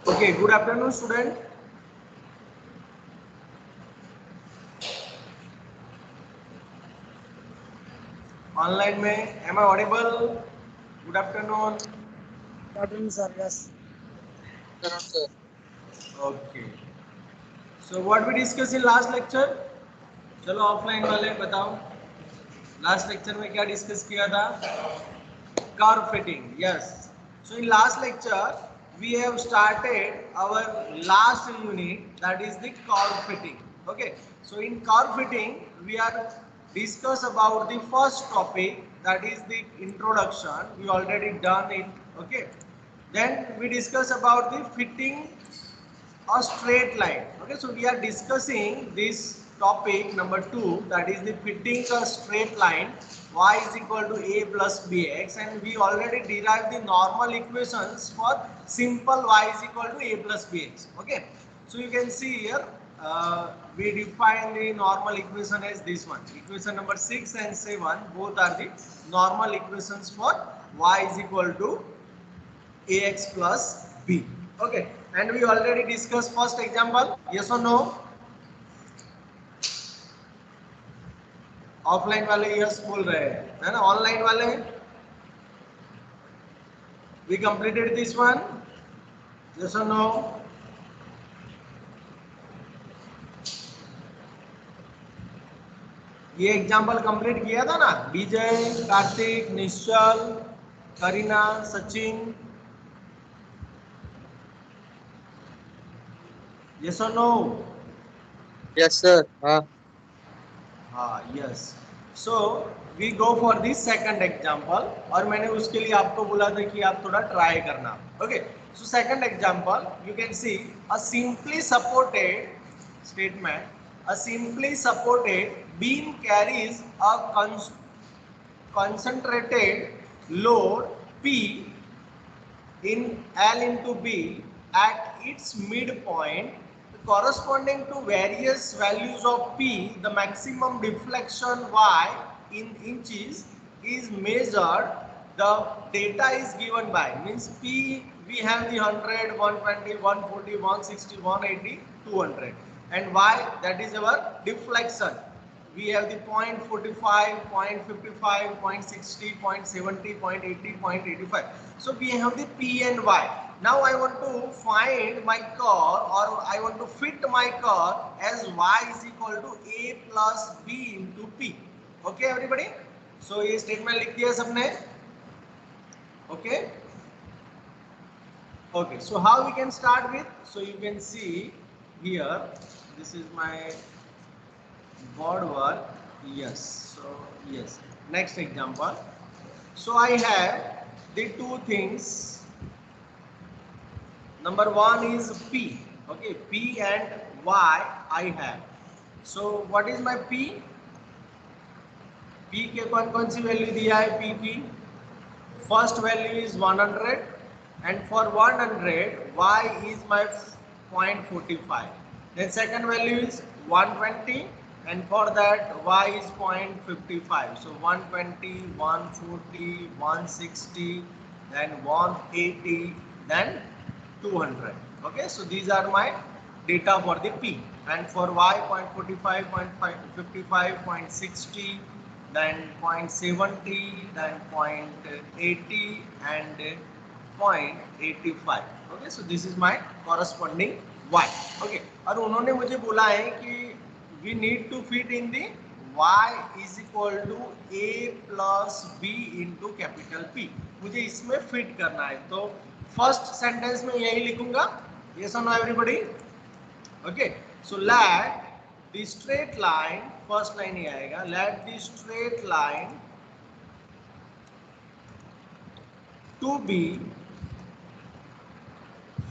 Okay, good afternoon, student. Online में, am I audible? Good afternoon. Good afternoon, sir. Yes. Sir. Okay. So what we discussed in last lecture? चलो offline वाले बताओ. Last lecture में क्या discuss किया था? Curve fitting. Yes. So in last lecture we have started our last unit, that is the curve fitting. Okay. So in curve fitting we are discuss about the first topic, that is the introduction. We already done it. Okay. Then we discuss about the fitting a straight line. Okay, so we are discussing this topic number 2, that is the fitting a straight line y is equal to a plus bx, and we already derived the normal equations for simple y is equal to a plus bx. Okay, so you can see here we define the normal equation as this one. Equation number 6 and 7 both are the normal equations for y is equal to ax plus b. Okay, and we already discussed first example. Yes or no? Offline वाले yes बोल रहे हैं, है ना? Online वाले we completed this one. Yes or no? ये example complete किया था ना? Vijay, Kartik, Nishchal, Kareena, Sachin. Yes or no? Yes, sir. Yes. So we go for the second example, और मैंने उसके लिए आपको बोला था कि आप थोड़ा ट्राई करना. Okay, so second example you can see a simply supported statement. A simply supported beam carries a concentrated load P in L into B at its midpoint corresponding to various values of P. The maximum deflection Y in inches is measured. The data is given by, means P we have the 100, 120, 140, 160, 180, 200, and Y, that is our deflection. We have the 0.45, 0.55, 0.60, 0.70, 0.80, 0.85. So we have the P and Y. Now I want to find my curve, or I want to fit my curve as Y is equal to A plus B into P. Okay everybody? So ये statement लिख दिया सबने? Okay? Okay, so how we can start with? So you can see here, this is my board work. Yes, so yes, next example. So I have the two things. Number one is P. Okay, P and Y I have. So what is my P? P के कौन सी value दिया है P की? First value is 100, and for 100 Y is my 0.45. Then second value is 120, and for that Y is 0.55. So 120, 140, 160, then 180, then 200. Okay, so these are my data for the P, and for Y 0.45, 0.55, 0.60, then 0.70, then 0.80, and 0.85. Okay, so this is my corresponding Y. Okay, और उन्होंने मुझे बोला है कि we need to fit in the Y is equal to A plus B into capital P. मुझे इसमें fit करना है, तो फर्स्ट सेंटेंस में यही लिखूंगा. Yes or no everybody? Okay, so let the straight line, first line ही आएगा, let the straight line to be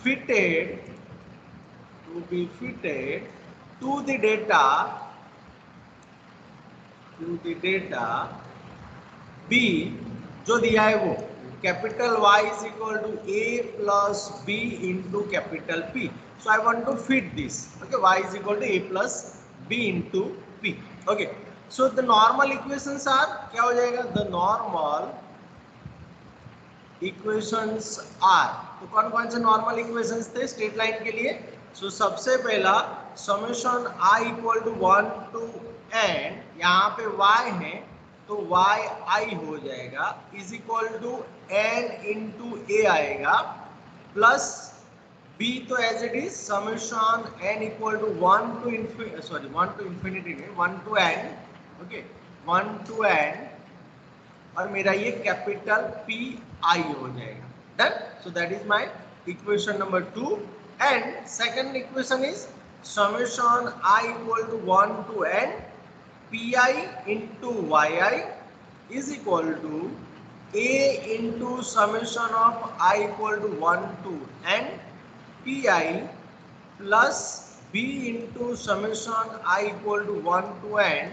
fitted to the data B जो दिया है वो capital Y is equal to A plus B into capital P. So I want to fit this. Okay, Y is equal to A plus B into P. Okay, so the normal equations are, क्या हो जाएगा? The normal equations are, तो कौन कौन से normal equations थे straight line के लिए? सो सबसे पहला summation i equal to 1 to n, यहाँ पे y है तो y i हो जाएगा is equal to n into A आएगा प्लस b तो as it is summation n equal to 1 to infinity में 1 to n, okay 1 to n, और मेरा ये कैपिटल P I हो जाएगा. Done. So that is my equation number 2 and second equation is summation I equal to 1 to n Pi into Yi is equal to A into summation of I equal to 1 to n Pi plus B into summation I equal to 1 to n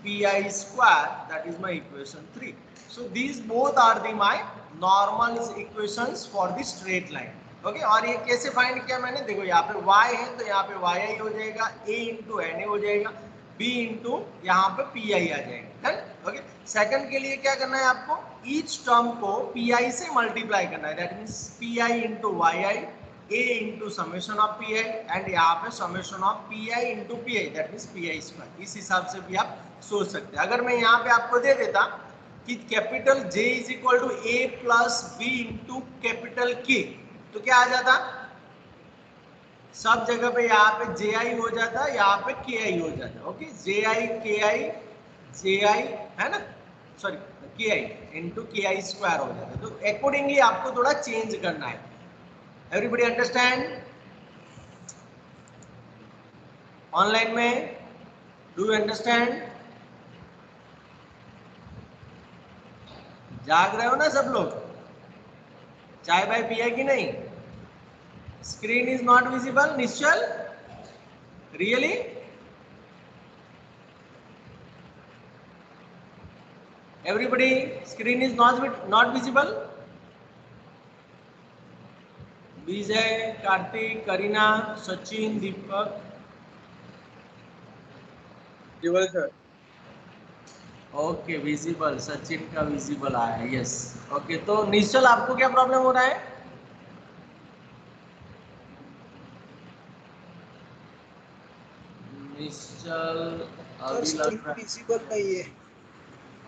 Pi square. That is my equation 3. So these both are the my normal equations for the straight line. Okay और ये कैसे find किया मैंने? देखो यहाँ पे y है तो यहाँ पे yi हो जाएगा, a इंटू na हो जाएगा, b इंटू यहाँ पे pi आ जाएगा. ओके सेकंड के लिए क्या करना है आपको? ईच टर्म को pi से मल्टीप्लाई करना है. That means pi into yi, a into summation of pi and यहाँ पे summation of pi into pi. That means pi square. इस हिसाब से भी आप सोच सकते हैं. अगर मैं यहाँ पे आपको दे देता कि capital J is equal to a plus b into capital K, तो क्या आ जाता? सब जगह पे यहाँ पे ji हो जाता, यहाँ पे ki हो जाता. ओके ji ki ji है ना, sorry ki into ki square हो जाता. तो अकॉर्डिंगली आपको थोड़ा चेंज करना है. Everybody understand? ऑनलाइन में डू यू अंडरस्टैंड? जाग रहे हो ना सब लोग? चाय बाय पिया कि नहीं? Screen is not visible. Nishchal, really? Everybody screen is not visible? Vijay, Kartik, Kareena, Sachin, Deepak. Visible sir. Okay visible, Sachin का विजिबल आया. Yes okay. तो निश्चल आपको क्या प्रॉब्लम हो रहा है? निश्चल अभी लग रहा है विजिबल नहीं है.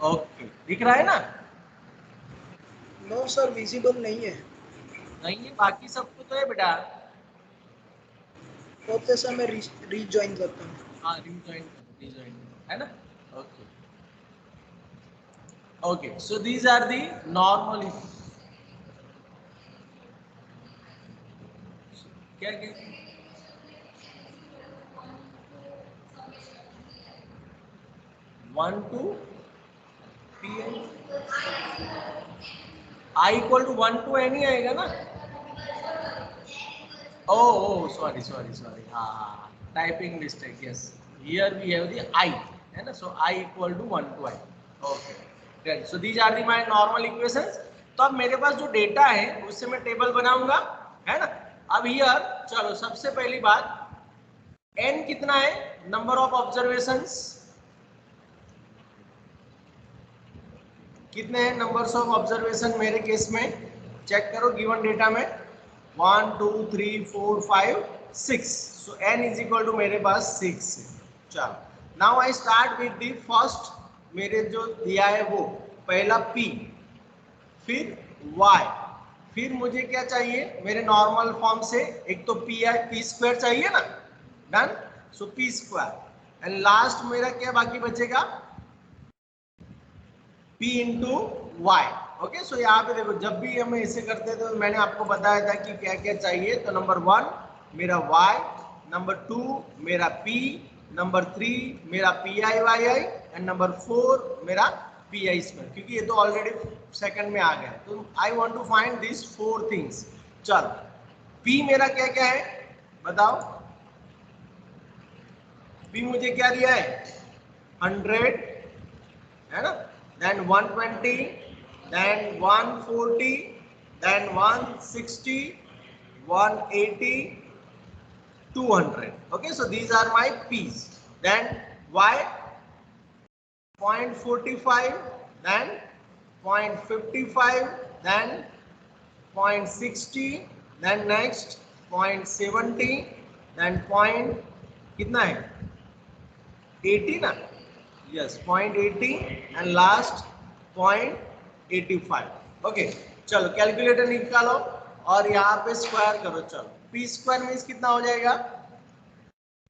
ओके दिख रहा है ना? नो सर विजिबल नहीं है. नहीं है, बाकी सबको तो है बेटा. होते समय रीजॉइन करता हूँ. हाँ रिजॉइन है ना. Okay okay. So these are the normal. क्या क्या 1 to Pi I equal to 1 to n ही आएगा ना? ओ सॉरी हाँ typing mistake. Yes here we have the I है ना. So I equal to 1 to i. Okay great. So these are the my normal equations. तो अब मेरे पास जो डेटा है उससे मैं टेबल बनाऊंगा है ना. अब हियर चलो सबसे पहली बात n कितना है? नंबर ऑफ ऑब्जर्वेशंस कितने हैं? नंबर्स ऑफ ऑब्जर्वेशन मेरे केस में चेक करो गिवन डेटा में 1 2 3 4 5 6. सो n इज इक्वल टू मेरे पास 6 है. चलो now I start with the first. मेरे जो दिया है वो पहला p, फिर y, फिर मुझे क्या चाहिए? मेरे नॉर्मल फॉर्म से एक तो p स्क्वायर चाहिए ना. Done. So p square and last मेरा क्या बाकी बचेगा? p into y. Okay so यहाँ पे देखो जब भी हम इसे करते थे तो मैंने आपको बताया था कि क्या क्या चाहिए. तो नंबर 1 मेरा y, नंबर 2 मेरा p, नंबर 3 मेरा pi yi एंड नंबर 4 मेरा pi स्क्वायर, क्योंकि ये तो ऑलरेडी सेकंड में आ गया. तो I want to find this 4 things. चलो p मेरा क्या क्या है बताओ? p मुझे क्या दिया है? 100 है ना, then 120, then 140, then 160, 180, 200. Okay, so these are my p's. Then y 0.45, then 0.55, then 0.60, then next 0.70, then point कितना है 80 ना, yes 0.80 and last 0.85. ओके चलो कैलकुलेटर निकालो और यहाँ पे स्क्वायर करो. चलो p स्क्वायर मीन्स कितना हो जाएगा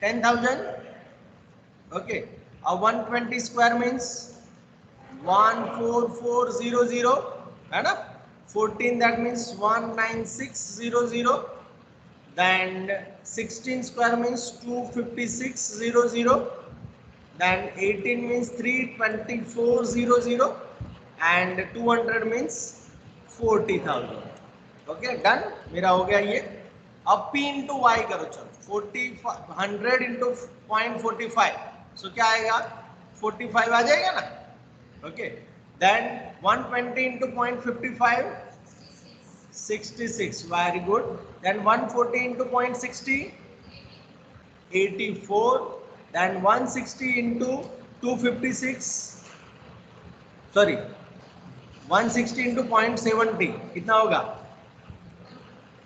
10,000. ओके और 120 स्क्वायर मीन्स 14400 है ना. 14 that means 19600. then 16 square means 25600. then 18 means 32400 and 200 means 40,000. Okay done मेरा हो गया ये. अब p इंटू वाई करो. चलो 100 इंटू 0.45 सो क्या आएगा 45 आ जाएगा ना. Okay then 120 into 0.55 66 very good. Then 140 into 0.60 84. then 160 into 256 sorry 160 into 0.70 कितना होगा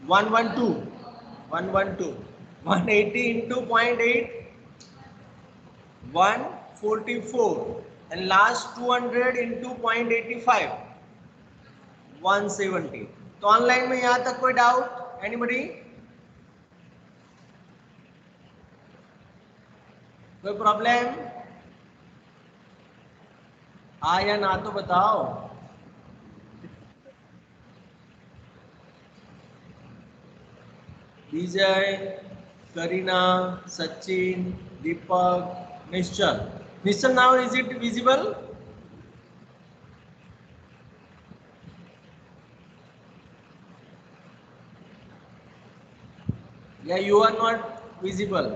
112. 180 into 0.8 144 and last 200 into 0.85 170. तो ऑनलाइन में यहाँ तक कोई डाउट एनीबडी कोई प्रॉब्लम हाँ या ना तो बताओ. Vijay Kareena Sachin Deepak Nishchal. Nishchal now is it visible. या you are not visible.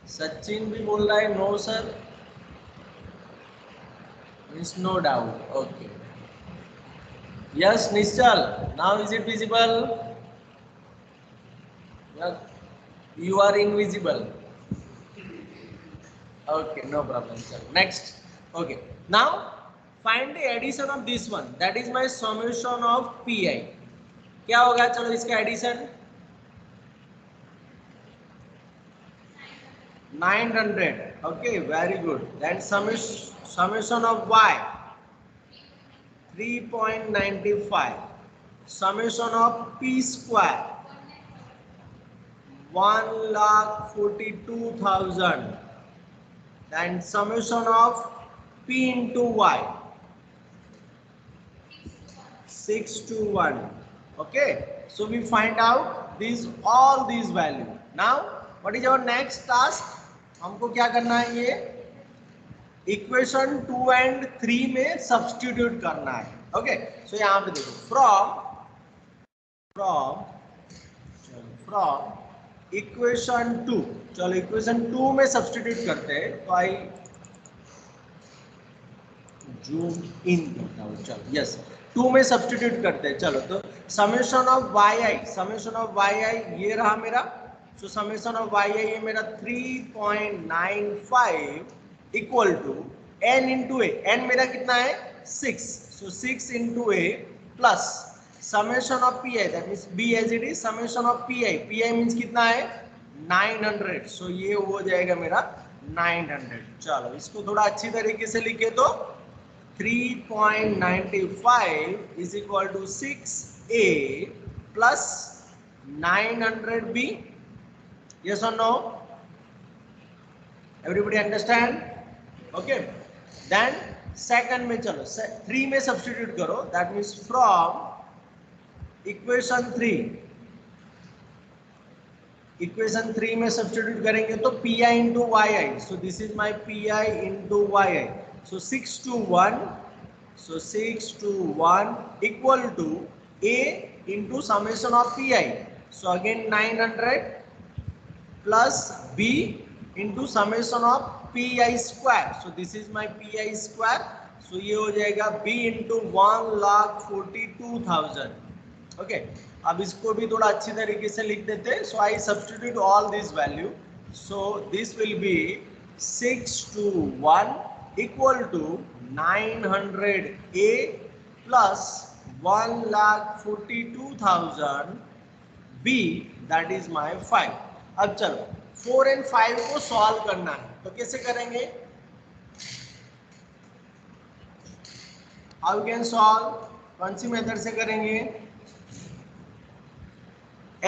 Sachin भी बोल रहा है no sir means no doubt. Okay yes Nishchal now is it visible. You are invisible. Okay, no problem, sir. Next. Okay. Now find the addition of this one. That is my summation of pi. क्या होगा चलो इसका addition 900. Okay, very good. Then summation of y 3.95. Summation of p square 1,42,000. then summation of p into y 621. okay so we find out all these value. now what is our next task. हमको क्या करना है ये equation 2 and 3 में substitute करना है. Okay so यहाँ पे देखो फ्रॉम इक्वेशन 2. चलो इक्वेशन 2 में सब्स्टिट्यूट करते हैं तो आई जूम इन करता हूँ. चलो यस 2 में सब्स्टिट्यूट करते हैं. चलो तो समेशन ऑफ वाई आई ये रहा मेरा. So summation of Y i ये मेरा 3.95 equal to n into a. N मेरा कितना है 6. So 6 into a plus summation of pi that means b as it is summation of pi means कितना है 900. so ये हो जाएगा मेरा 900. चलो इसको थोड़ा अच्छी तरीके से लिखे तो 3.95 is equal to 6a plus 900b. yes or no everybody understand. okay then second में चलो 3 में सब्स्टिट्यूट करो. that means from इक्वेशन 3 में सब्स्टिट्यूट करेंगे तो P I into Y I. So this is my P I into Y I. So 621 equal to A into summation of P I. So again 900 plus B into summation of P I square. So this is my P I square. So ये हो जाएगा B into 1,42,000. Okay अब इसको भी थोड़ा अच्छी तरीके से लिख देते हैं. So I substitute all this value. So this will be 621 equal to 900 A plus 1,42,000 B, that is my 5। अब चलो 4 and 5 को सॉल्व करना है, तो कैसे करेंगे? How can solve? कौन सी मेथड से करेंगे?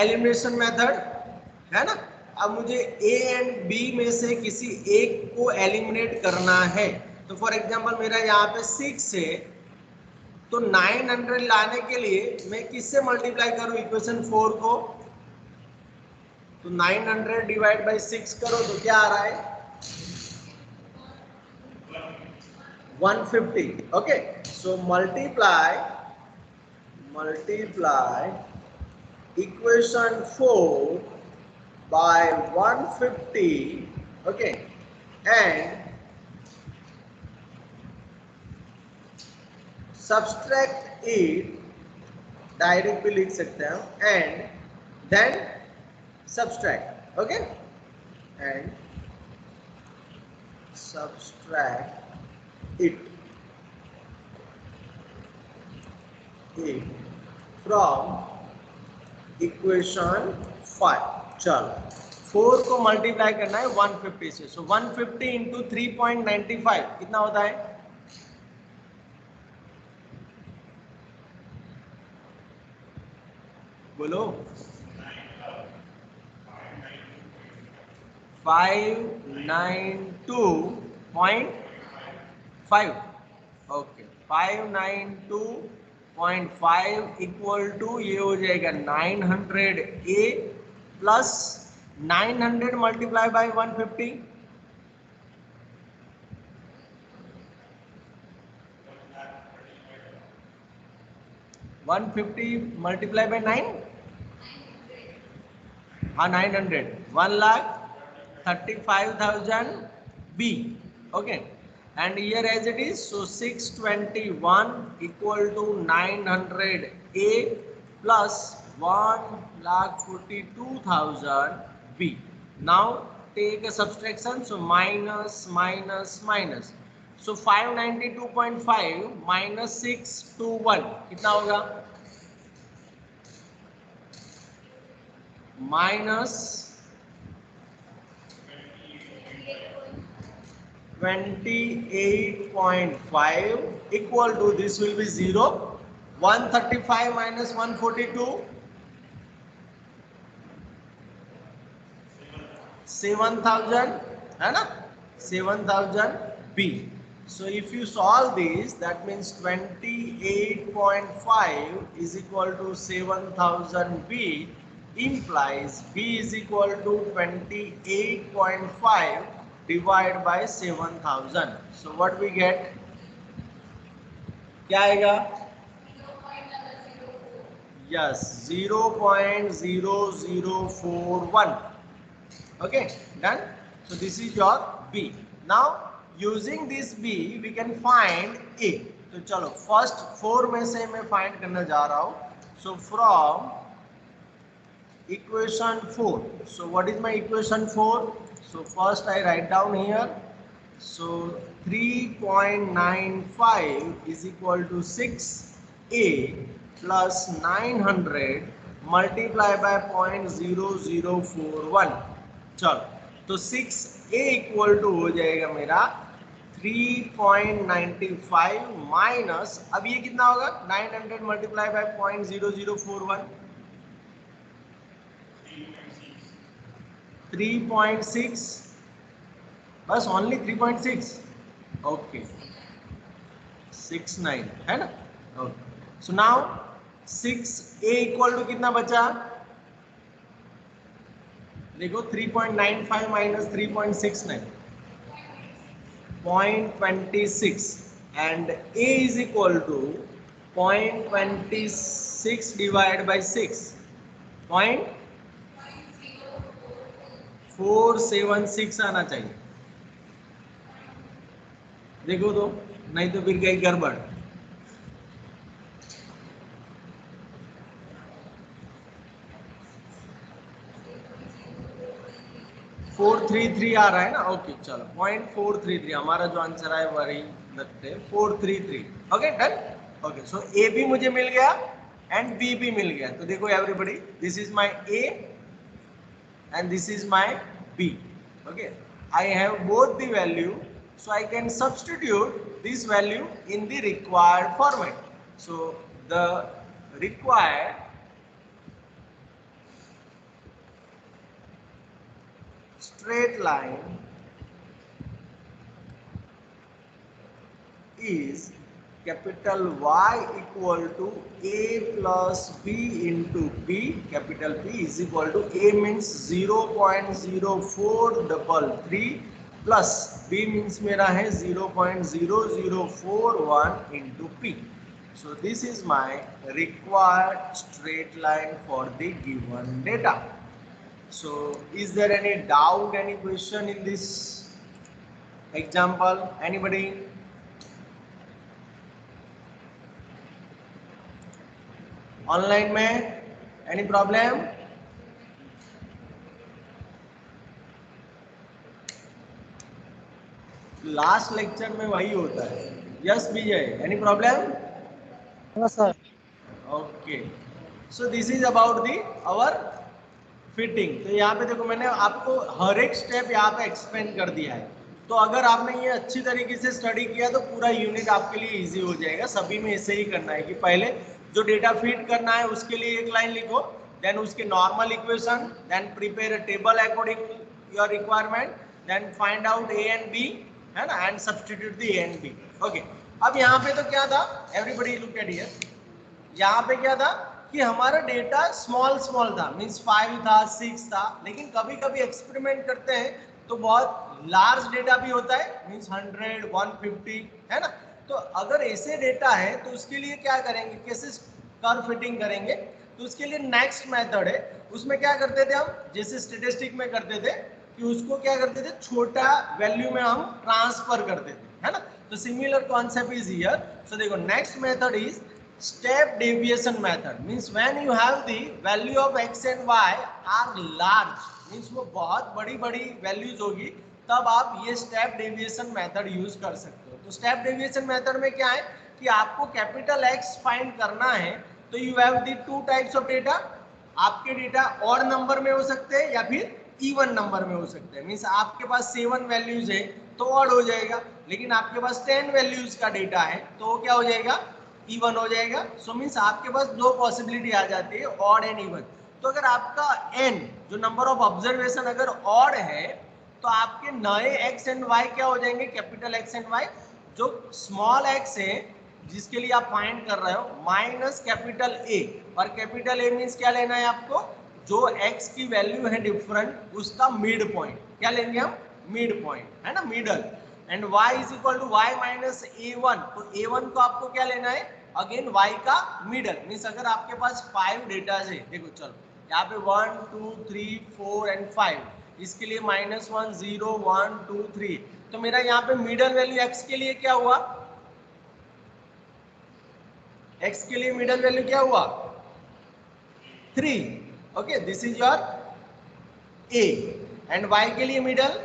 एलिमिनेशन मेथड, है ना। अब मुझे ए एंड बी में से किसी एक को एलिमिनेट करना है, तो फॉर एग्जांपल मेरा यहाँ पे 6 है, तो 900 लाने के लिए मैं किससे मल्टीप्लाई करूं इक्वेशन 4 को? तो 900 डिवाइड बाय 6 करो तो क्या आ रहा है? 150। Okay, so multiply equation 4 by 150, okay, and subtract it, direct भी लिख सकते हैं, and then subtract, okay, and subtract it from equation 5। चलो 4 को मल्टीप्लाई करना है 150 से, सो 150 इंटू 3.95 कितना होता है? बोलो। 592.5। ओके, 592.5 इक्वल टू ये हो जाएगा 900A plus 900 multiply by 150, 150 multiply by 9, हाँ 900, 1,35,000 B, okay, and here as it is, so 621 equal to 900A plus 1,42,000 B. Now take a subtraction, so minus minus minus, so 592.5 minus 621 कितना होगा? Minus 28.5 equal to, this will be 0, 135 minus 142, 7,000, है ना, 7,000 B. So if you solve this, that means 28.5 is equal to 7,000 B, implies B is equal to 28.5 divided by 7,000. So what we get? क्या आएगा? Yes, 0.0041. Okay, done. So this is your B. Now using this B we can find A. तो चलो first 4 में से मैं find करने जा रहा हूँ. So from equation 4, so what is my equation 4? So first I write down here, so 3.95 is equal to 6A plus 900 multiply by 0.0041. चलो तो 6A इक्वल टू हो जाएगा मेरा 3.95 माइनस, अब ये कितना होगा? 900 मल्टीप्लाई बाय 0.0041, 3.6, बस ओनली 3.6, ओके 69 है ना. Okay, so now 6A equal to कितना बचा? देखो 3.95 minus 3.69, 0.26, and A is equal to 0.26 divide by 6, 0.476 आना चाहिए. देखो तो, नहीं तो फिर कहीं गड़बड़. फोर थ्री थ्री आ रहा है ना. ओके चलो 0.433 हमारा जो आंसर है वही लगते हैं 433. Okay done. ओके, सो ए भी मुझे मिल गया एंड बी भी मिल गया. तो देखो everybody, this is my A and this is my b. Okay, I have both the value, so I can substitute this value in the required format. So the required straight line is capital Y equal to A plus B into B. Capital P is equal to A means 0.0433 plus B means मेरा है 0.0041 into P. So this is my required straight line for the given data. So is there any doubt, any question in this example? Anybody? Online में any problem? Last lecture में वही होता है. Yes Vijay, any problem? हाँ sir. Okay, so this is about the our fitting. तो यहाँ पे देखो मैंने आपको हर एक स्टेप यहाँ पे एक्सप्लेन कर दिया है. तो अगर आपने ये अच्छी तरीके से स्टडी किया तो पूरा यूनिट आपके लिए इजी हो जाएगा. सभी में ऐसे ही करना है कि पहले जो डेटा फीड करना है उसके लिए एक लाइन लिखो, देन उसके normal equation, then prepare a table according your requirement, then find out a and b, है ना, and substitute the a and b. Okay, अब यहाँ पे तो क्या था, एवरीबॉडी लुक एट हियर. यहाँ पे क्या था कि हमारा डेटा स्मॉल स्मॉल था, मींस 5 था, 6 था, लेकिन कभी कभी एक्सपेरिमेंट करते हैं तो बहुत लार्ज डेटा भी होता है, मींस 100, 150, है ना. तो अगर ऐसे डेटा है तो उसके लिए क्या करेंगे, कैसे कर्व फिटिंग करेंगे, तो उसके लिए नेक्स्ट मेथड है. उसमें क्या करते थे हम, जैसे स्टैटिस्टिक में करते थे कि उसको क्या करते थे, छोटा वैल्यू में हम ट्रांसफर करते थे, है ना. तो सिमिलर कॉन्सेप्ट इज हियर. सो देखो next method is step deviation method. Means when you have the value of x and y are large, means वो बहुत बड़ी बड़ी वैल्यूज होगी, तब आप ये स्टेप डेविएशन मेथड यूज कर सकते हो. तो स्टेप डेविएशन मेथड में क्या है कि आपको कैपिटल एक्स फाइंड करना है. तो you have the two types of data. आपके डेटा ऑड नंबर में हो सकते हैं या फिर इवन नंबर में हो सकते हैं. मीन्स आपके पास 7 वैल्यूज है तो ऑड हो जाएगा, लेकिन आपके पास 10 वैल्यूज का डेटा है तो वो क्या हो जाएगा, इवन हो जाएगा. सो मीन्स आपके पास दो पॉसिबिलिटी आ जाती है, ऑड एंड इवन. तो अगर आपका n जो नंबर ऑफ ऑब्जर्वेशन अगर ऑड है तो आपके नए x एंड y क्या हो जाएंगे, कैपिटल x एंड y. जो स्मॉल x है जिसके लिए आप फाइंड कर रहे हो, माइनस कैपिटल A. और कैपिटल A मीन्स क्या लेना है आपको, जो x की वैल्यू है डिफरेंट उसका मिड पॉइंट. क्या लेंगे हम, मिड पॉइंट, है ना, middle. And y is equal to y minus a1. तो a1 को आपको क्या लेना है, अगेन y का मिडल. मीन्स अगर आपके पास 5 डेटा है, देखो चलो यहाँ पे 1 2 3 4 एंड 5, इसके लिए -1 0 1 2 3. तो मेरा यहाँ पे मिडल वैल्यू x के लिए क्या हुआ, x के लिए मिडल वैल्यू क्या हुआ, 3. Okay, this is your a. And y के लिए मिडल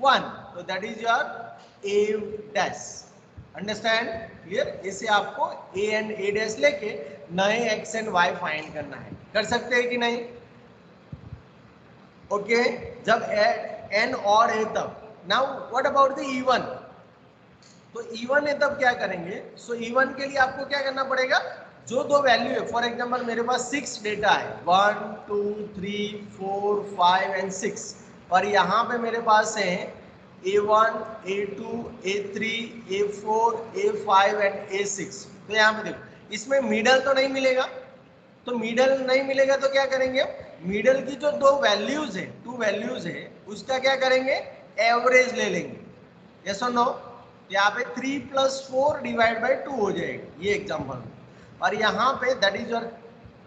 1, तो that is your a dash. Understand, clear. इसे आपको a एंड a डैश लेके नए x एंड y फाइंड करना है. कर सकते हैं कि नहीं. ओके, जब n ऑड है तब. Now what about the even. तो इवन है तब क्या करेंगे, सो इवन के लिए आपको क्या करना पड़ेगा, जो दो वैल्यू है, फॉर एग्जांपल मेरे पास 6 डेटा है, 1 2 3 4 5 एंड 6, और यहाँ पे मेरे पास है A1, A2, A3, A4, A5 and A6. तो यहाँ पे देखो इसमें मिडल तो नहीं मिलेगा. तो मिडल नहीं मिलेगा तो क्या करेंगे, मिडल की जो दो वैल्यूज है, 2 वैल्यूज है, उसका क्या करेंगे, एवरेज ले लेंगे. यस और नो. यहाँ पे 3 + 4 डिवाइड बाई 2 हो जाएगा ये एग्जाम्पल में. और यहाँ पे दैट इज योर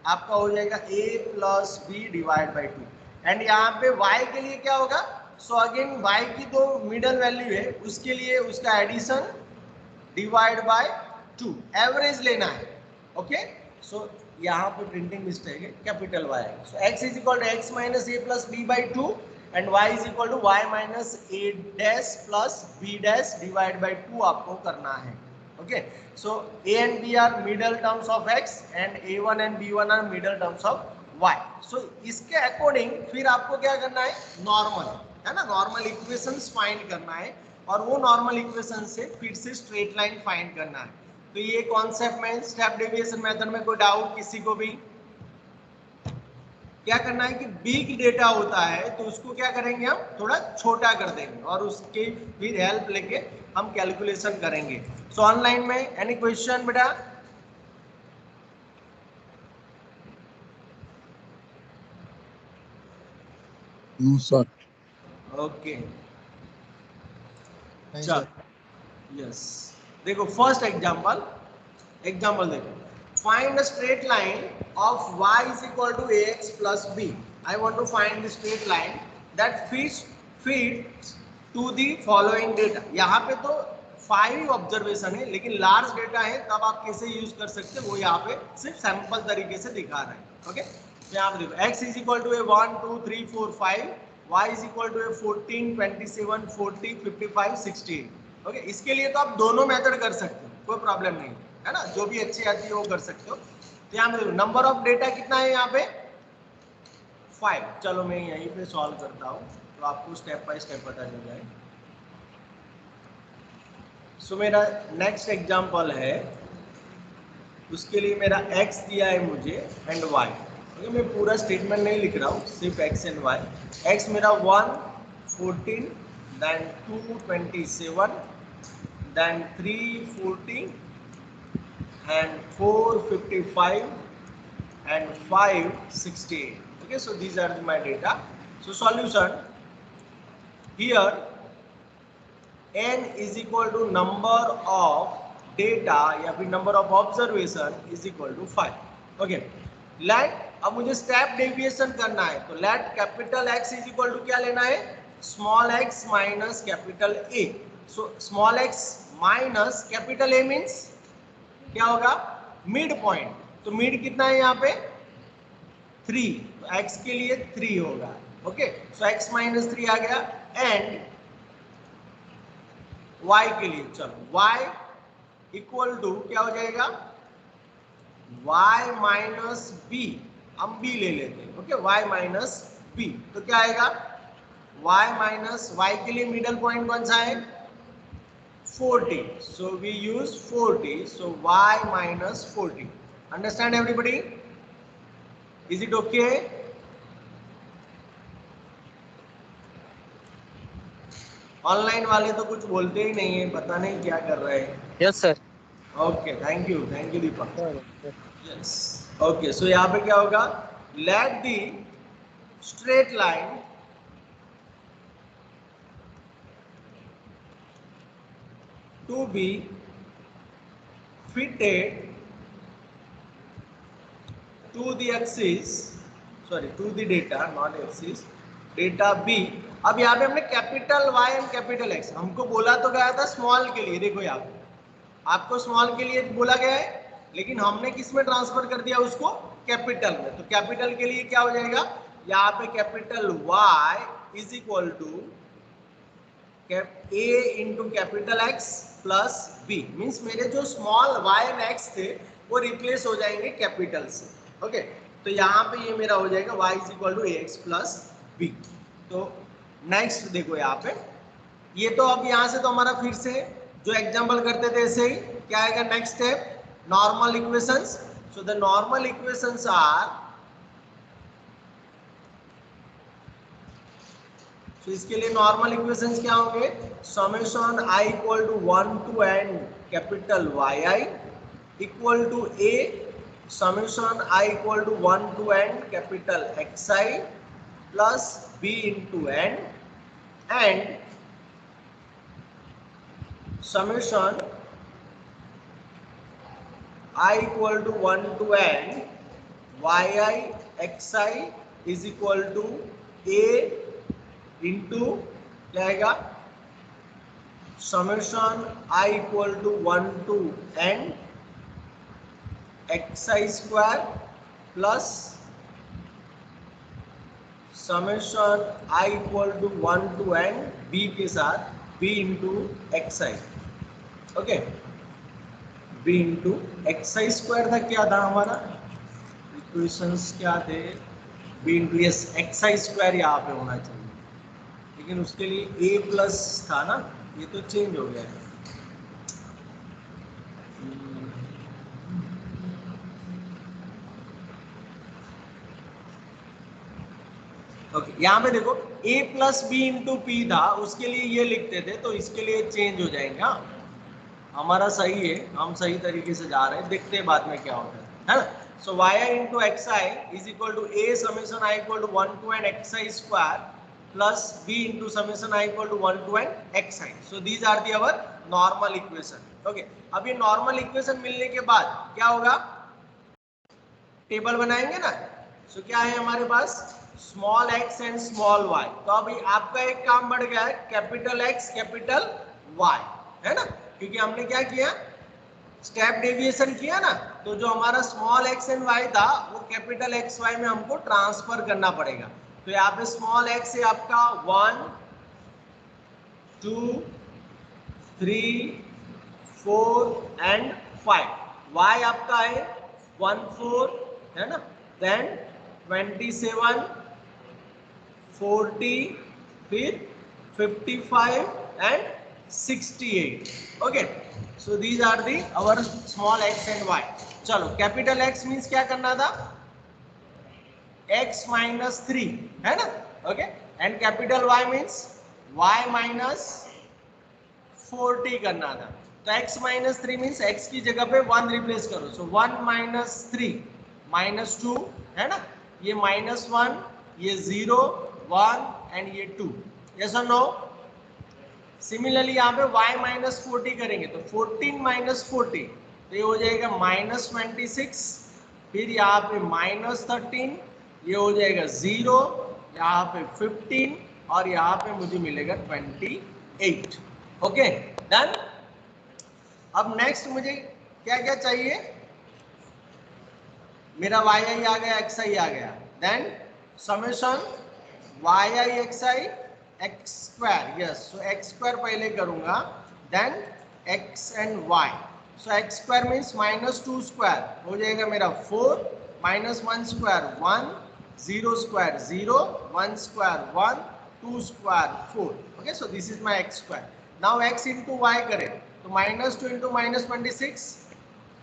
आपका हो जाएगा a + b divide by 2. And यहाँ पे y के लिए क्या होगा, सो अगेन y की दो मिडल वैल्यू है उसके लिए उसका एडिशन डिवाइड बाय 2, एवरेज लेना है. ओके, सो यहाँ पे प्रिंटिंग मिस्टेक है, capital Y. So x is equal to x minus a plus b by 2 and y is equal to y minus a dash plus b dash divide by 2 आपको करना है. Okay, so a and b are middle terms of x and a1 and b1 are middle terms of y. So इसके according फिर आपको क्या करना है, normal है ना, नॉर्मल इक्वेशंस फाइंड करना है और वो नॉर्मल इक्वेशन से फिर से स्ट्रेट लाइन फाइंड करना है. तो ये कॉन्सेप्ट में स्टेप डेविएशन मेथड में कोई डाउट किसी को भी? क्या करना है कि बिग डेटा होता है तो उसको क्या करेंगे, हम थोड़ा छोटा कर देंगे और उसकी फिर हेल्प लेके हम कैलकुलेशन करेंगे. सो ऑनलाइन में एनी क्वेश्चन बेटा? No sir. ओके नहीं चल, सर. यस. देखो फर्स्ट एग्जांपल देखो. Find a straight line of y is equal to ax plus b. I want to find the straight line that fits to the following data. यहाँ पे तो 5 observation है लेकिन large data है, तब आप कैसे यूज कर सकते हैं वो यहाँ पे सिर्फ सैंपल तरीके से दिखा रहे हैं. ओके, यहाँ पे देखो x is equal to a 1 2 3 4 5, y is equal to a 14 27 40 55 68. Okay, इसके लिए तो आप दोनों मेथड कर सकते हो, कोई प्रॉब्लम नहीं है ना, जो भी अच्छी आती है वो कर सकते हो. तो यहाँ पे देखो नंबर ऑफ डेटा कितना है, यहाँ पे 5. चलो मैं यहीं पे सॉल्व करता हूँ तो आपको स्टेप बाय स्टेप पता चल जाए. सो मेरा नेक्स्ट एग्जांपल है, उसके लिए मेरा x दिया है मुझे एंड y. ओके, मैं पूरा स्टेटमेंट नहीं लिख रहा हूँ, सिर्फ x एंड y. x मेरा 1 14, then 2 27, then 3 40 and 4 55 and 5 68. Okay, so these are my data. So solution here, n is equal to number of data या फिर number of observation is equal to 5. Okay, let अब मुझे step deviation करना है तो let capital X is equal to क्या लेना है, small x minus capital A. So small x minus capital A means क्या होगा, मिड पॉइंट. तो मिड कितना है यहाँ पे 3, तो x के लिए 3 होगा. ओके, सो x माइनस 3 आ गया एंड y के लिए चलो y इक्वल टू क्या हो जाएगा, y माइनस b. हम b ले लेते हैं. ओके, y माइनस b तो क्या आएगा, y माइनस y के लिए मिडल पॉइंट कौन सा है 40. So we use 40. So y minus 40. Understand everybody? Is it okay? Online वाले तो कुछ बोलते ही नहीं है, पता नहीं क्या कर रहे हैं. Yes sir. Okay, thank you Deepak. Yes, okay. So यहाँ पे क्या होगा, let the straight line to be fitted to the axis, sorry to the data, not axis, data B. अब यहाँ पे हमने capital Y and capital X, हमको बोला तो गया था स्मॉल के लिए. देखो यहाँ आपको स्मॉल के लिए बोला गया है लेकिन हमने किस में ट्रांसफर कर दिया उसको, कैपिटल में. तो कैपिटल के लिए क्या हो जाएगा, यहाँ पे capital Y is equal to A into capital X plus B. Means मेरे जो स्मॉल y एंड x थे वो रिप्लेस हो जाएंगे कैपिटल से. ओके, तो यहाँ पे ये मेरा हो जाएगा y is equal to ax plus b. तो नेक्स्ट देखो यहाँ पे, ये तो अब यहाँ से तो हमारा फिर से जो एग्जांपल करते थे ऐसे ही क्या आएगा, next step normal equations. So the normal equations are, तो इसके लिए नॉर्मल इक्वेशंस क्या होंगे, summation i equal to 1 to n capital yi equal to a summation i equal to 1 to n capital xi plus b into n and summation i equal to 1 to n yi xi is equal to a into क्या आएगा, summation i equal to 1 to n xi square plus summation i equal to 1 to n b के साथ b into xi. Okay, b into X I square था, क्या था हमारा equations क्या थे, b into yes X I square यहाँ पे होना चाहिए, लेकिन उसके लिए a प्लस था ना, ये तो चेंज हो गया है। ओके यहाँ पे देखो a plus B into p था, उसके लिए ये लिखते थे, तो इसके लिए चेंज हो जाएंगे। हाँ हमारा सही है, हम सही तरीके से जा रहे हैं, देखते हैं बाद में क्या होता है ना। So Y I into X I is equal to A summation I equal to 1 to n X I square plus B into summation I equal to 1 to n X I. So these are the our normal equation. Okay अब ये normal equation मिलने के बाद क्या होगा, table बनाएंगे ना। सो क्या है हमारे पास small x and small Y, तो अभी आपका एक काम बढ़ गया है कैपिटल एक्स कैपिटल वाई, है ना, क्योंकि हमने क्या किया स्टेप डेविएशन किया ना, तो जो हमारा स्मॉल एक्स एंड वाई था वो कैपिटल एक्स वाई में हमको ट्रांसफर करना पड़ेगा। तो यहाँ पे स्मॉल एक्स है आपका 1 2 3 4 एंड 5, वाई आपका है 1 4, है ना, देन 27 40 फिर 55 and 68। Okay so these are the our small x and y. चलो कैपिटल एक्स मीन्स क्या करना था x माइनस 3, है ना, okay, and capital y means y minus 40 करना था। तो x माइनस 3 मीन्स x की जगह पे 1 रिप्लेस करो, सो 1 माइनस 3 माइनस 2, है ना, ये माइनस 1, ये 0 1 एंड ये 2, यस और नो। सिमिलरली यहाँ पे y माइनस 40 करेंगे तो 14 माइनस 40, तो ये हो जाएगा माइनस 26, फिर यहाँ पे माइनस 13, ये हो जाएगा 0, यहाँ पे 15 और यहाँ पे मुझे मिलेगा 28। Okay done. अब नेक्स्ट मुझे क्या क्या चाहिए, मेरा वाई आई आ गया, एक्स आई आ गया, then summation y i x i x square, yes, so x square पहले करूंगा, then x and y. So x square means minus 2 square हो जाएगा मेरा 4, minus 1 square 1, 0 square 0, 1 square 1, 2 square 4। Okay so this is my x square. Now x into y करें तो minus 2 into minus 26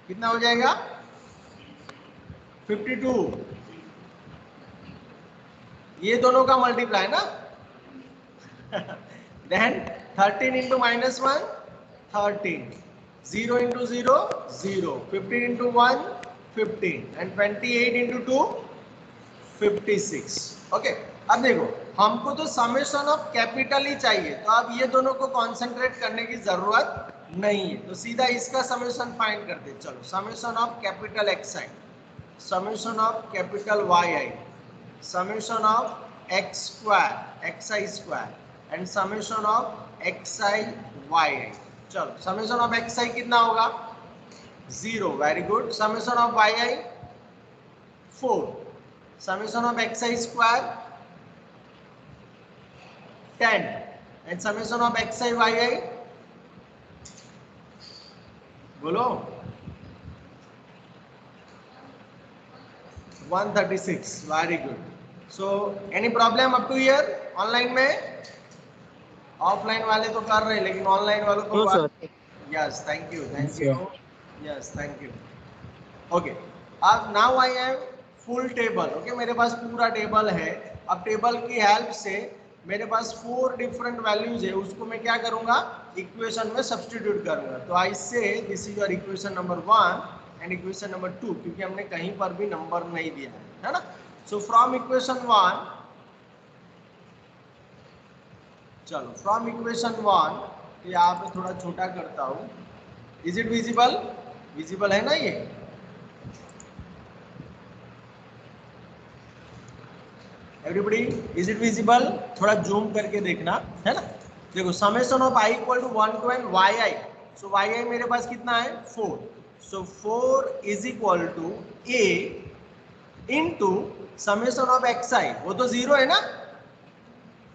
कितना हो जाएगा 52, ये दोनों का मल्टीप्लाई ना। then 13 into minus 1 13, 0 into 0 0, 15 into 1 15 and 28 into 2 56। Okay अब देखो हमको तो समेशन ऑफ कैपिटल ही चाहिए, तो अब ये दोनों को कॉन्सेंट्रेट करने की जरूरत नहीं है, तो सीधा इसका समेशन फाइंड करते। चलो summation of capital X I, summation of capital Y I, summation of X square X I square and summation of X I Y I. चलो समेशन ऑफ एक्स आई कितना होगा 0, very good. Summation of Y I 4, summation of X I square 10 and summation of X I Y I बोलो 136, very good. So any problem up to here online में, offline वाले तो कर रहे हैं लेकिन ऑनलाइन वालों को yes thank you yes thank you. Okay अब now I have full table. Okay मेरे पास पूरा टेबल है। अब टेबल की हेल्प से मेरे पास 4 डिफरेंट वैल्यूज है, उसको मैं क्या करूंगा इक्वेशन में सब्स्टिट्यूट करूंगा। तो आई से this is your equation number 1 and equation number 2, क्योंकि हमने कहीं पर भी नंबर नहीं दिया है ना। सो फ्रॉम इक्वेशन 1, चलो फ्रॉम इक्वेशन 1 यहाँ पे थोड़ा छोटा करता हूँ। इज इट विजिबल, विजिबल है ना ये, एवरीबडी इज इट विजिबल, थोड़ा जूम करके देखना है ना। देखो summation of I equal to 1 to n Y I, so Y I मेरे पास कितना है 4, so 4 is equal to A into summation of X I, वो तो 0 है ना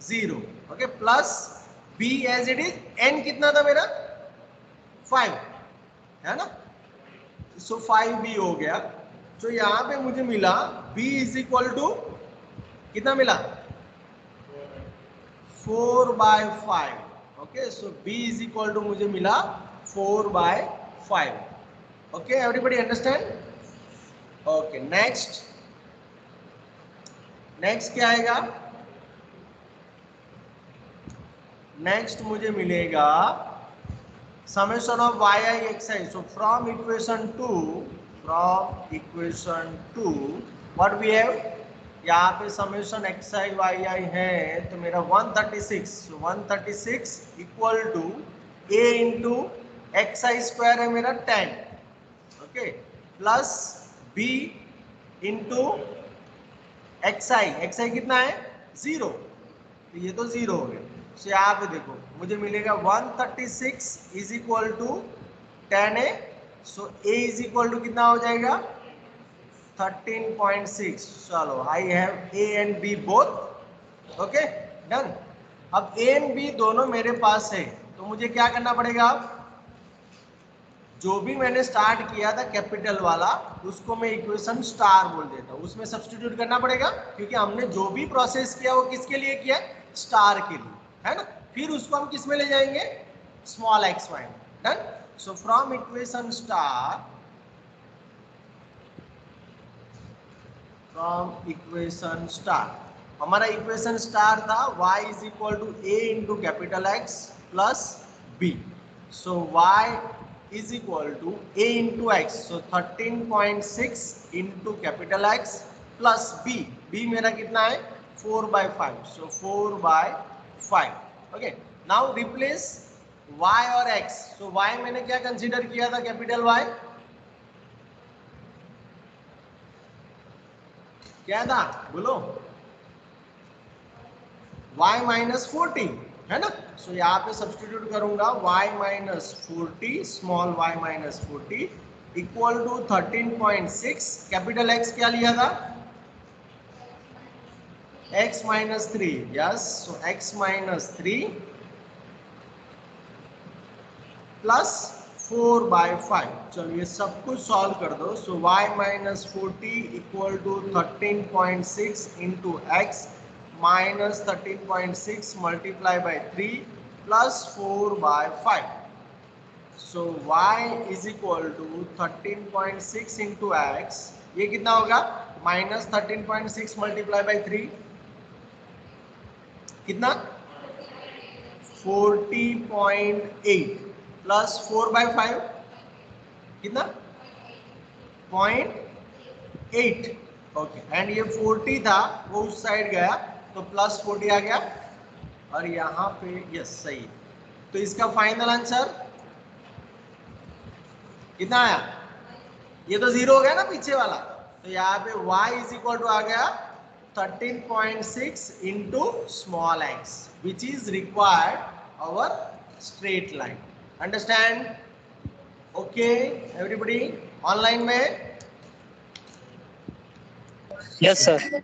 0, okay, plus B as it is, N कितना था मेरा 5 है ना, सो 5b हो गया। तो यहाँ पे मुझे मिला b इज इक्वल टू कितना मिला 4/5। Okay, so b is equal to मुझे मिला 4/5। Okay, everybody understand? Okay, next क्या आएगा? नेक्स्ट मुझे मिलेगा summation of yi xi। so from equation 2 what we have, यहाँ पे summation xi yi है तो मेरा 136। so 136 equal to a into xi square है मेरा 10, okay, plus b into xi कितना है 0, तो ये तो 0 हो गया। तो यहाँ पे देखो मुझे मिलेगा 136 is equal to 10a। So a is equal to कितना हो जाएगा 13.6। चलो, I have a and b both. Okay, done. अब a एंड b दोनों मेरे पास है तो मुझे क्या करना पड़ेगा? जो भी मैंने स्टार्ट किया था कैपिटल वाला उसको मैं इक्वेशन स्टार बोल देता हूँ, उसमें सब्स्टिट्यूट करना पड़ेगा क्योंकि हमने जो भी प्रोसेस किया वो किसके लिए किया? स्टार के लिए, है ना। फिर उसको हम किस में ले जाएंगे? Small x y. Done. So from equation star, हमारा इक्वेशन स्टार था y is equal to a into capital X plus b। So y is equal to a into x, so 13.6 into capital X plus b मेरा कितना है 4/5। So 4/5। Okay, now replace y और x। So y मैंने क्या consider किया था? Capital Y क्या था बोलो? y माइनस 40, है ना। सो यहाँ पे सब्स्टिट्यूट करूंगा y minus 40, small y minus 40 equal to 13.6। Capital X क्या लिया था? x minus 3। Yes, so x minus 3 plus 4/5। चलो ये सब कुछ सॉल्व कर दो। So y minus 40 equal to 13.6 into x minus 13.6 multiply by 3 plus 4/5। So y is equal to 13.6 into x, ये कितना होगा? माइनस 13.6 मल्टीप्लाई बाई 3 कितना? 40.8 प्लस 4/5 कितना? 0.8। ओके, एंड ये 40 था वो उस साइड गया तो प्लस 40 आ गया और यहाँ पे यस सही। तो इसका फाइनल आंसर कितना आया? ये तो 0 हो गया ना पीछे वाला, तो यहाँ पे y इज इक्वल टू आ गया 13.6 into small x which is required our straight line. Understand? Okay everybody online में? Yes sir.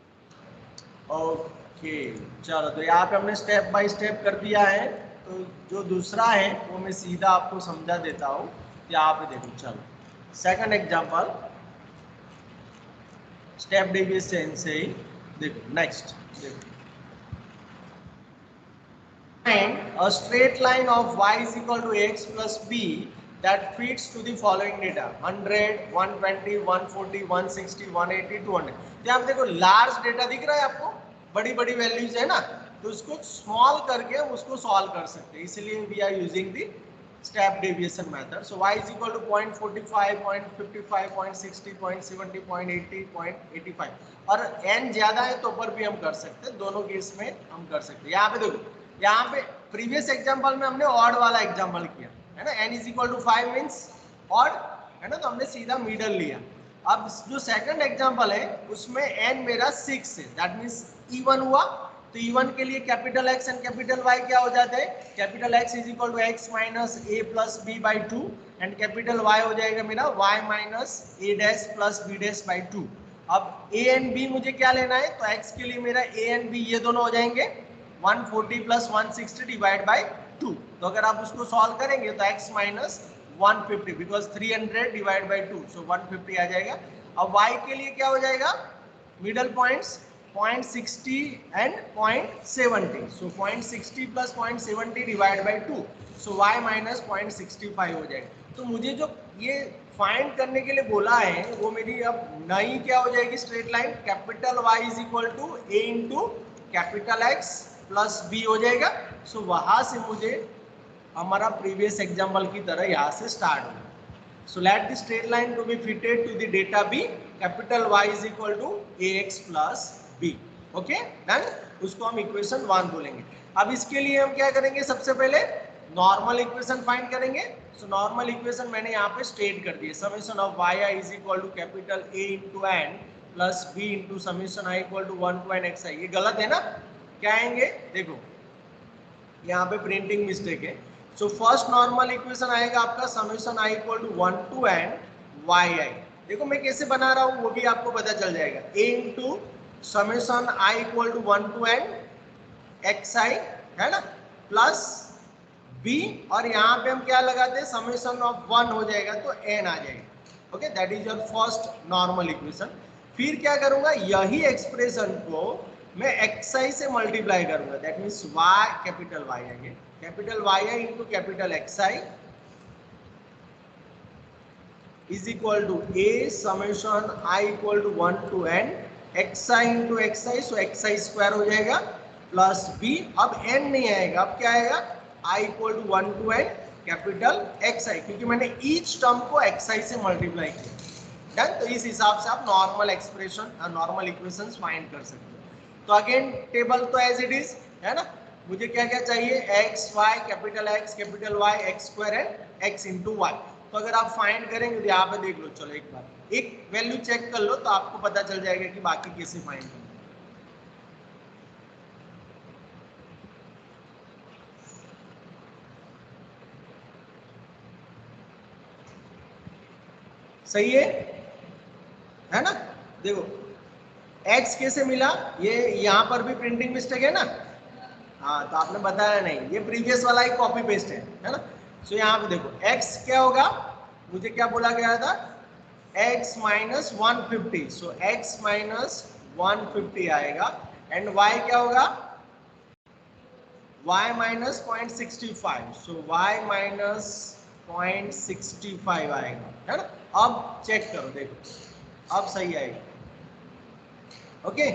ओके, चलो तो यहाँ पे हमने स्टेप बाय स्टेप कर दिया है। तो जो दूसरा है वो मैं सीधा आपको समझा देता हूँ। यहाँ पे देखो, चलो सेकंड एग्जांपल स्टेप डेविएशन से ही देखो। नेक्स्ट देखो, a straight line of y is equal to x plus b that fits to the following data 100, 120, 140, 160, 180, 200। यहाँ पे देखो लार्ज डेटा दिख रहा है आपको, बड़ी बड़ी वैल्यूज है ना, तो उसको स्मॉल करके हम उसको सॉल्व कर सकते हैं, इसलिए we are using the step deviation method. So y is equal to 0.45, 0.55, 0.60, 0.70, 0.80, 0.85 और n ज्यादा है तो ऊपर भी हम कर सकते हैं, दोनों केस में हम कर सकते हैं। यहाँ पे देखो, यहाँ पे प्रीवियस एग्जांपल में हमने ऑड वाला एग्जांपल किया है ना, n is equal to 5 means odd, है ना, तो हमने सीधा मिडल लिया। अब जो सेकंड एग्जांपल है उसमें n मेरा 6 है, दैट मींस इवन हुआ। तो इवन के लिए capital X and capital Y क्या हो जाते हैं? Capital X is equal to x minus a plus b by 2 and capital Y हो जाएगा मेरा y minus a dash plus b dash by 2। अब a एंड b मुझे क्या लेना है? तो x के लिए मेरा a एंड b ये दोनों हो जाएंगे 140 प्लस 160 डिवाइड बाई 2। तो अगर आप उसको सॉल्व करेंगे तो x minus 150 because 300 divide by 2 सो 150 आ जाएगा। अब y के लिए क्या हो जाएगा, middle points 0.60 and 0.70 so 0.60 plus 0.70 divide by 2 so y minus 0.65 हो जाएगा। तो मुझे जो ये फाइंड करने के लिए बोला है वो मेरी अब नई क्या हो जाएगी straight line, capital Y is equal to a into capital X plus b हो जाएगा। सो वहां से मुझे हमारा प्रीवियस एग्जाम्पल की तरह यहाँ से स्टार्ट होगा। So let the straight line to be fitted to the data B, capital Y is equal to AX plus B. Okay, done? उसको हम इक्वेशन 1 बोलेंगे। अब इसके लिए हम क्या करेंगे, सबसे पहले नॉर्मल इक्वेशन फाइंड करेंगे। सो नॉर्मल इक्वेशन मैंने यहाँ पे स्टेट कर दी, summation of yi is equal to capital A into n plus B into summation i equal to 1 to n xi। ये गलत है ना, क्या आएंगे देखो यहाँ पे प्रिंटिंग मिस्टेक है। सो फर्स्ट नॉर्मल इक्वेशन आएगा आपका summation i equal to 1 to n yi। देखो मैं कैसे बना रहा हूँ वो भी आपको पता चल जाएगा, a into summation i equal to 1 to n xi है ना प्लस b, और यहाँ पे हम क्या लगाते हैं समेशन ऑफ 1 हो जाएगा तो n आ जाएगा। Okay, that is your first normal equation. फिर क्या करूंगा, यही एक्सप्रेशन को मैं xi से मल्टीप्लाई करूंगा, that means y capital y आएंगे, capital yi into capital xi is equal to a summation i equal to 1 to n xi into xi, so xi square हो जाएगा प्लस b। अब n नहीं आएगा, अब क्या आएगा i equal to 1 to n capital xi, क्योंकि मैंने ईच टर्म को xi से मल्टीप्लाई किया। डन, तो इस हिसाब से आप नॉर्मल एक्सप्रेशन और नॉर्मल इक्वेशंस फाइंड कर सकते हो। तो अगेन टेबल तो एज इट इज है ना, मुझे क्या क्या चाहिए x y capital y x square and x into y. तो अगर आप फाइंड करेंगे तो यहाँ पे देख लो, चलो एक बार एक वैल्यू चेक कर लो तो आपको पता चल जाएगा कि बाकी कैसे फाइंड करना। सही है ना, देखो x कैसे मिला, ये यहाँ पर भी प्रिंटिंग मिस्टेक है ना, हाँ तो आपने बताया नहीं, ये प्रीवियस वाला ही कॉपी पेस्ट है ना। सो यहाँ पे देखो x क्या होगा, मुझे क्या बोला गया था x माइनस 150, सो x माइनस 150 आएगा एंड y क्या होगा y माइनस 0.65, सो y माइनस 0.65 आएगा है ना। अब चेक करो, देखो अब सही आएगा। ओके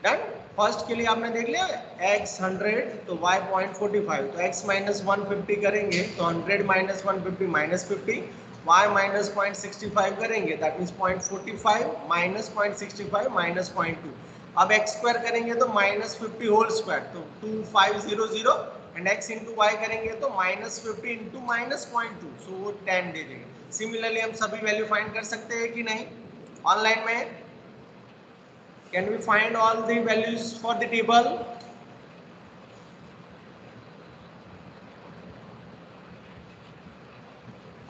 डन, फर्स्ट के लिए आपने देख लिया x 100 तो y 0.45, तो x माइनस 150 करेंगे तो 100 माइनस 150 माइनस 50, y माइनस 0.65 करेंगे दैट मीन्स 0.45 माइनस 0.65 माइनस 0.2। अब x स्क्वायर करेंगे तो माइनस 50 होल स्क्वायर तो 2500 एंड x इंटू वाई करेंगे तो माइनस 50 इंटू माइनस 0.2, सो वो 10 दे देंगे। सिमिलरली हम सभी वैल्यू फाइंड कर सकते हैं कि नहीं ऑनलाइन में, can we find all the values for the table.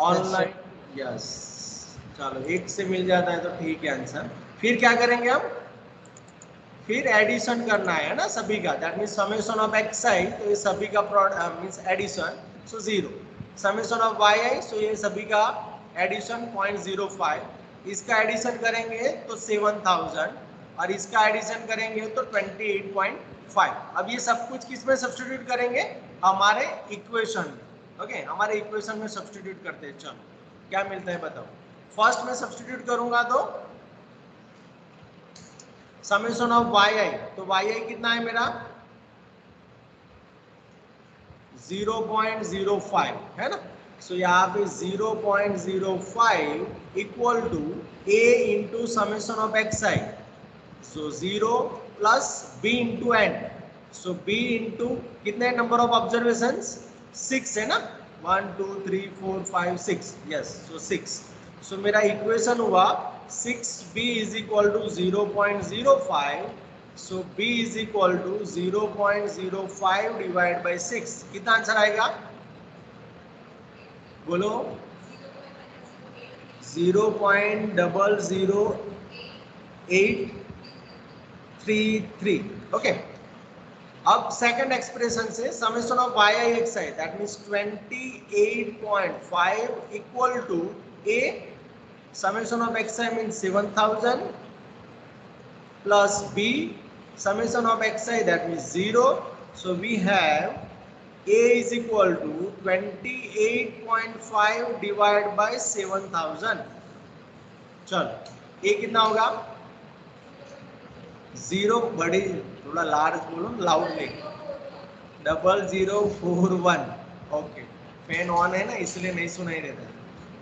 Online yes, चलो एक से मिल जाता है तो ठीक है आंसर। फिर क्या करेंगे हम, फिर एडिशन करना है ना सभी का, that means summation of xi, तो ये सभी का product means addition, so 0। Summation of yi, so ये सभी का एडिशन 0.05, इसका एडिशन करेंगे तो 7000 और इसका एडिशन करेंगे तो 28.5। अब ये सब कुछ किस में सब्स्टिट्यूट करेंगे, हमारे इक्वेशन में। ओके, हमारे इक्वेशन में सब्स्टिट्यूट करते हैं। चलो क्या मिलता है बताओ। फर्स्ट में सब्स्टिट्यूट करूंगा तो समेशन ऑफ yi, तो yi कितना है मेरा 0.05 है ना। सो यहाँ पे 0.05 equal to a into summation of xi, so 0 plus b into n, so b into कितने नंबर ऑफ ऑब्जर्वेशंस 6 है ना, 1 2 3 4 5 6, यस सो 6। सो मेरा इक्वेशन हुआ 6b is equal to 0.05, so b is equal to 0.05 divide by 6, कितना answer आएगा बोलो 0.00833। Okay अब second expression से summation of y i x i that means 28.5 equal to a summation of xi means 7000 plus b summation of xi that means 0. So we have a is equal to 28.5 divided by 7000. चलो a कितना होगा 0 बड़ी थोड़ा large बोलो loudly 0041. Okay fan on है ना इसलिए नहीं सुनाई देता.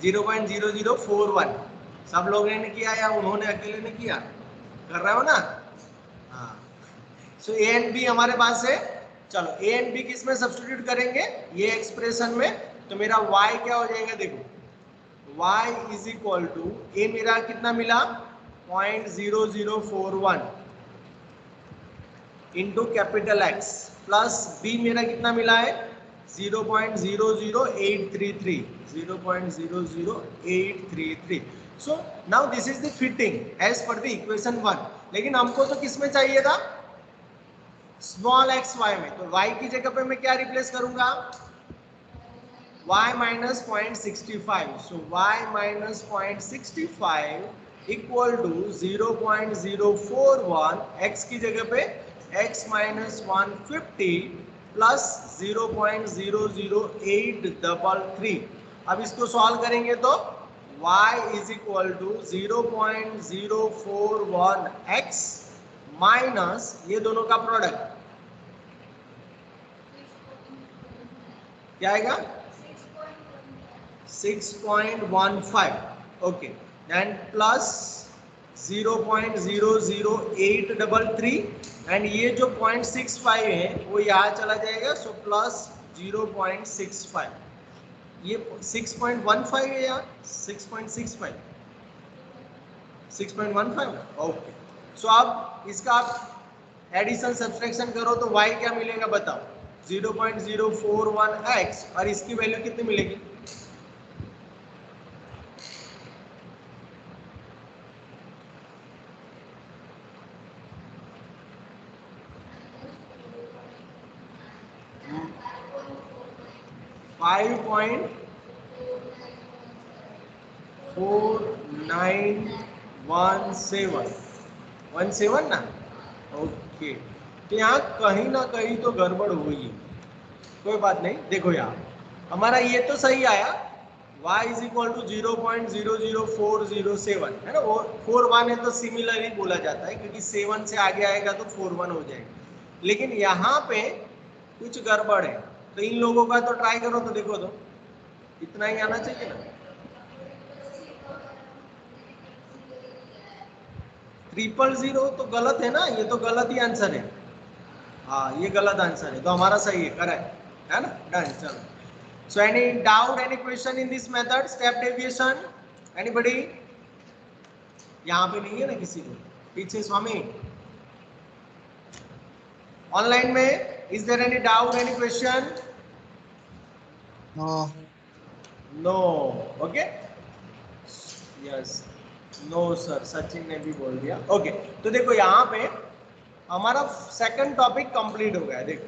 0.0041 सब लोगों ने किया या उन्होंने अकेले ने किया कर रहे हो ना. हाँ सो ए एंड बी हमारे पास है. चलो ए एंड बी किस में सब्स्टिट्यूट करेंगे ये एक्सप्रेशन में तो मेरा y क्या हो जाएगा देखो y इज इक्वल टू ए मेरा कितना मिला 0.0041 into capital X plus b मेरा कितना मिला है 0.00833. So now this is the fitting as per the equation 1. लेकिन हमको तो किस में चाहिए था स्मॉल एक्स वाई में. तो y की जगह पे मैं क्या रिप्लेस करूंगा y minus 0.65. So y minus 0.65 equal to 0.041 x की जगह पे x minus 150 प्लस 0.00833. अब इसको सॉल्व करेंगे तो y is equal to 0.041x minus ये दोनों का प्रोडक्ट क्या आएगा 6.15. ओके देन प्लस 0.00833 एंड ये जो 0.65 है वो यहाँ चला जाएगा. सो प्लस 0.65 ये 6.15 है यार 6.65 6.15. ओके सो अब इसका आप एडिशन सब्सट्रैक्शन करो तो y क्या मिलेगा बताओ 0.041x और इसकी वैल्यू कितनी मिलेगी $5.4917 ना. ओके तो यहाँ कहीं ना कहीं तो गड़बड़ हुई. कोई बात नहीं. देखो यहाँ हमारा ये तो सही आया y इज इक्वल टू 0.00407 है ना. वो 41 है तो सिमिलर ही बोला जाता है क्योंकि 7 से आगे आएगा तो 41 हो जाएगा. लेकिन यहाँ पे कुछ गड़बड़ है तो इन लोगों का तो ट्राई करो तो देखो तो इतना ही आना चाहिए ना. 000 तो गलत है ना. ये तो गलत ही आंसर है. हाँ ये गलत आंसर है तो हमारा सही है करेक्ट है ना. डन. चलो so any doubt any question in this method step deviation anybody यहाँ पे नहीं है ना किसी को पीछे स्वामी ऑनलाइन में is there any doubt any question no. Okay yes no sir Sachin ने भी बोल दिया. ओके तो देखो यहाँ पे हमारा सेकंड टॉपिक कंप्लीट हो गया. देखो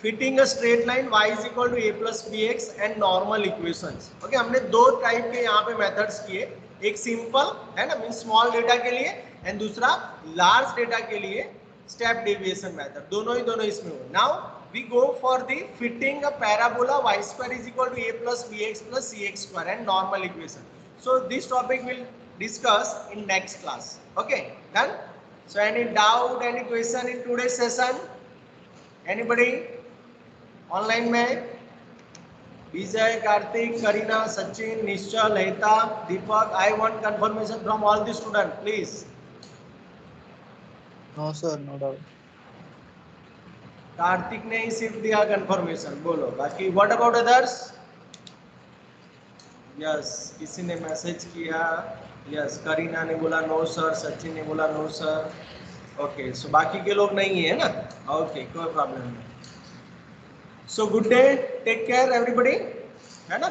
fitting a straight line y is equal to a plus bx and normal equations. Okay हमने दो टाइप के यहाँ पे मेथड्स किए. एक सिंपल है ना मीन स्मॉल डेटा के लिए एंड दूसरा लार्ज डेटा के लिए स्टेप डेविएशन मेथड. दोनों इसमें हो. Now we go for the fitting a parabola y square is equal to a plus bx plus cx square and normal equation. So this topic will discuss in next class. Okay done. So any doubt any question in today's session anybody online में विजय कार्तिक करीना सचिन निश्चल हेता दीपक I want confirmation from all the students please. No sir, no doubt. Kartik ने ही सिर्फ दिया confirmation. बोलो बाकी what about others. Yes किसी ने message किया. यस करीना ने बोला नो सर. सचिन ने बोला नो सर. ओके सो बाकी के लोग नहीं है ना. ओके कोई प्रॉब्लम नहीं. So good day take care everybody है ना.